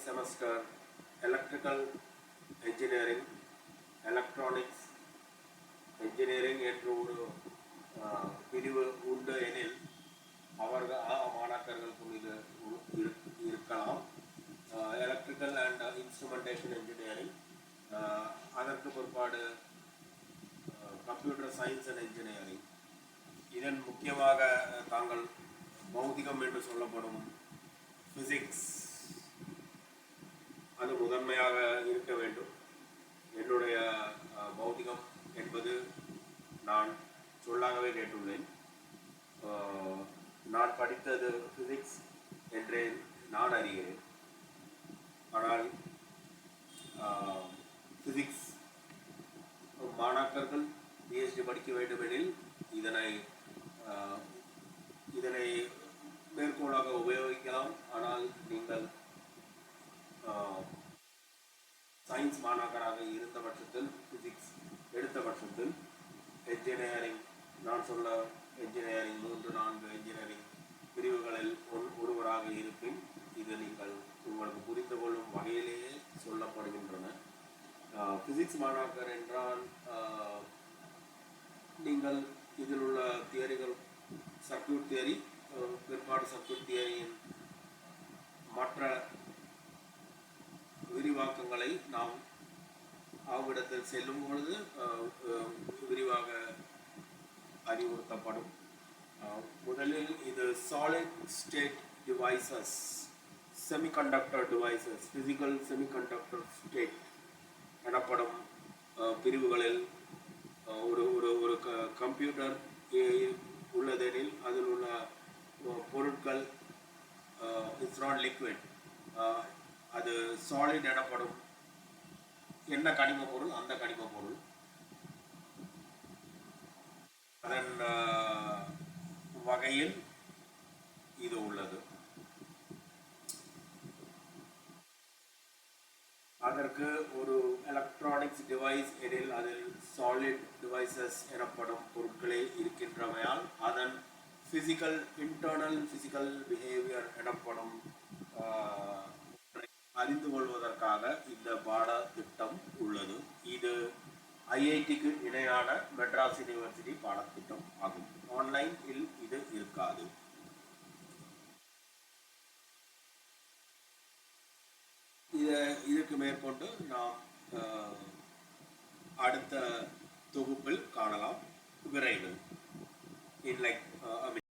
semester electrical engineering, electronics engineering என்று ஒரு பிரிவு உண்டு எனில் மாணாக்கர்களுக்கும் இது இருக்கலாம். எலக்ட்ரிக்கல் அண்ட் இன்ஸ்ட்ருமெண்டேஷன் இன்ஜினியரிங், அதற்கு பிற்பாடு கம்ப்யூட்டர் சயின்ஸ் அண்ட் இன்ஜினியரிங். இதன் முக்கியமாக தாங்கள் பௌதிகம் என்று சொல்லப்படும் பிசிக்ஸ் அது முதன்மையாக இருக்க வேண்டும். என்னுடைய பௌதிகம் என்பது நான் சொல்லாகவே கேட்டுள்ளேன். நான் படித்தது பிசிக்ஸ் என்றே நான் அறிகிறேன். ஆனால் பிசிக்ஸ் மாணாக்கர்கள் பிஹெச்டி படிக்க வேண்டுமெனில் இதனை மேற்கோளாக உபயோகிக்கலாம். ஆனால் நீங்கள் சயின்ஸ் மாணாக்கராக இருந்த பட்சத்தில், பிசிக்ஸ் எடுத்த பட்சத்தில் என்ஜினியரிங், நான் சொல்ல என்ஜினியரிங் 3-4 என்ஜினியரிங் பிரிவுகளில் ஒருவராக இருப்பின் இது உங்களுக்கு புரிந்து கொள்ளும் வகையிலேயே சொல்லப்படுகின்றன. பிசிக்ஸ் மாணாக்கர் என்றால் நீங்கள் இதில் உள்ள தியரிகள், சர்க்யூட் தியரி, பிற்பாடு சர்க்யூட் தியரியின் மற்ற விரிவாக்கங்களை நாம் அவ்விடத்தில் செல்லும் பொழுது விரிவாக அறிவுறுத்தப்படும். முதலில் இது solid state devices, semiconductor devices, physical semiconductor state எனப்படும் பிரிவுகளில் ஒரு ஒரு கம்ப்யூட்டர் உள்ளதெனில் அதில் உள்ள பொருட்கள் இட்ஸ் நாட் லிக்விட், அது சாலிட் எனப்படும். என்ன கனிம பொருள்? அந்த கனிம பொருள். அதன் வகையில் இது உள்ளது. அதற்கு ஒரு எலக்ட்ரானிக்ஸ் டிவைஸ் எனில் அதில் சாலிட் டிவைசஸ் எனப்படும் பொருட்களே இருக்கின்றமையால் அதன் பிசிக்கல், இன்டர்னல் பிசிக்கல் பிஹேவியர் எனப்படும் அறிந்து கொள்வதற்காக இந்த பாட திட்டம் உள்ளது. இது ஐஐடிக்கு இணையான மெட்ராஸ் யூனிவர்சிட்டி பாடத்திட்டம் ஆகும். ஆன்லைனில் இது இருக்காது. இதற்கு மேற்கொண்டு நாம் அடுத்த தொகுப்பில் காணலாம் விரைவில்.